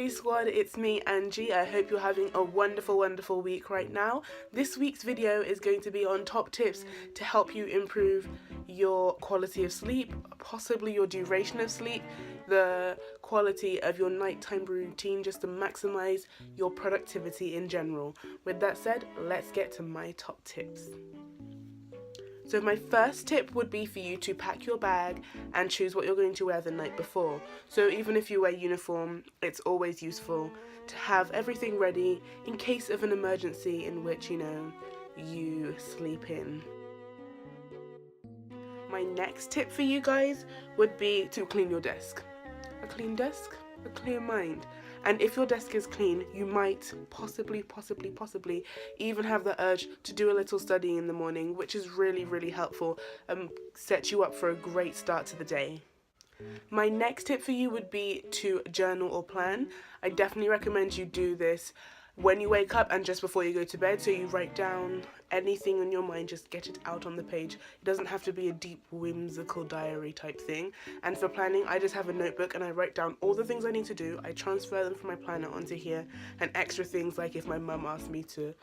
Study Squad, it's me Anjy. I hope you're having a wonderful week right now. This week's video is going to be on top tips to help you improve your quality of sleep, possibly your duration of sleep, the quality of your nighttime routine, just to maximize your productivity in general. With that said, let's get to my top tips. So my first tip would be for you to pack your bag and choose what you're going to wear the night before. So even if you wear uniform, it's always useful to have everything ready in case of an emergency in which, you sleep in. My next tip for you guys would be to clean your desk. A clean desk, a clear mind. And if your desk is clean, you might possibly even have the urge to do a little studying in the morning, which is really helpful and set you up for a great start to the day. My next tip for you would be to journal or plan. I definitely recommend you do this when you wake up and just before you go to bed, so you write down anything in your mind, just get it out on the page. It doesn't have to be a deep whimsical diary type thing. And for planning, I just have a notebook and I write down all the things I need to do. I transfer them from my planner onto here, and extra things like if my mum asked me to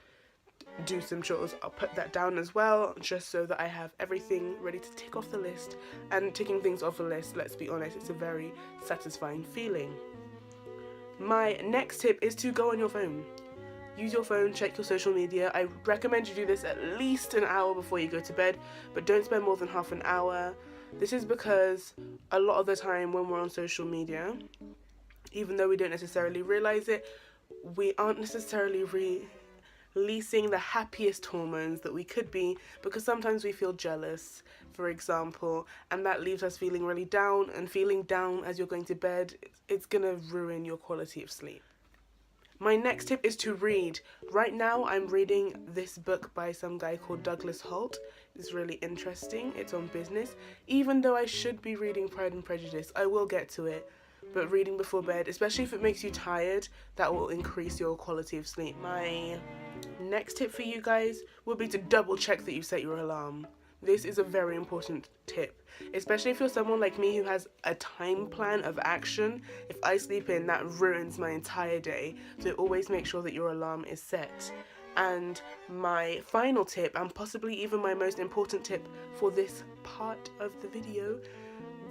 do some chores, I'll put that down as well, just so that I have everything ready to tick off the list. And ticking things off a list, let's be honest, it's a very satisfying feeling. My next tip is to go on your phone. Use your phone, check your social media. I recommend you do this at least an hour before you go to bed, but don't spend more than half an hour. This is because a lot of the time when we're on social media, even though we don't necessarily realize it, we aren't necessarily releasing the happiest hormones that we could be, because sometimes we feel jealous, for example, and that leaves us feeling really down, and feeling down as you're going to bed, it's gonna ruin your quality of sleep. My next tip is to read. Right now I'm reading this book by some guy called Douglas Holt. It's really interesting. It's on business. Even though I should be reading Pride and Prejudice, I will get to it. But reading before bed, especially if it makes you tired, that will increase your quality of sleep. My next tip for you guys would be to double check that you set your alarm. This is a very important tip, especially if you're someone like me who has a time plan of action. If I sleep in, that ruins my entire day, so always make sure that your alarm is set. And my final tip, and possibly even my most important tip for this part of the video,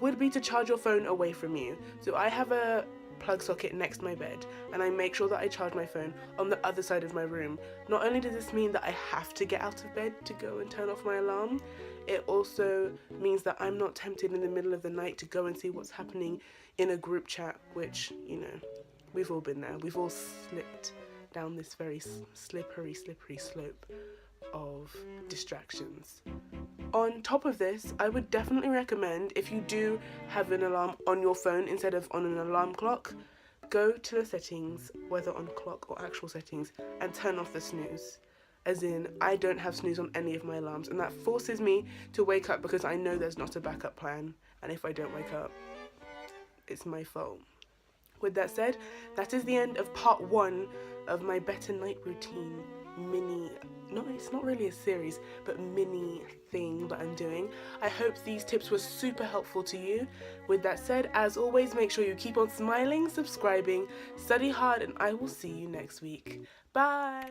would be to charge your phone away from you. So I have a plug socket next to my bed, and I make sure that I charge my phone on the other side of my room. Not only does this mean that I have to get out of bed to go and turn off my alarm, it also means that I'm not tempted in the middle of the night to go and see what's happening in a group chat, which, we've all been there. We've all slipped down this very slippery slope of distractions. On top of this, I would definitely recommend, if you do have an alarm on your phone instead of on an alarm clock, go to the settings, whether on clock or actual settings, and turn off the snooze. As in, I don't have snooze on any of my alarms, and that forces me to wake up because I know there's not a backup plan, and if I don't wake up, it's my fault. With that said, that is the end of part 1 of my better night routine it's not really a series, but mini thing that I'm doing. I hope these tips were super helpful to you. With that said, as always, make sure you keep on smiling, subscribing, study hard, and I will see you next week. Bye!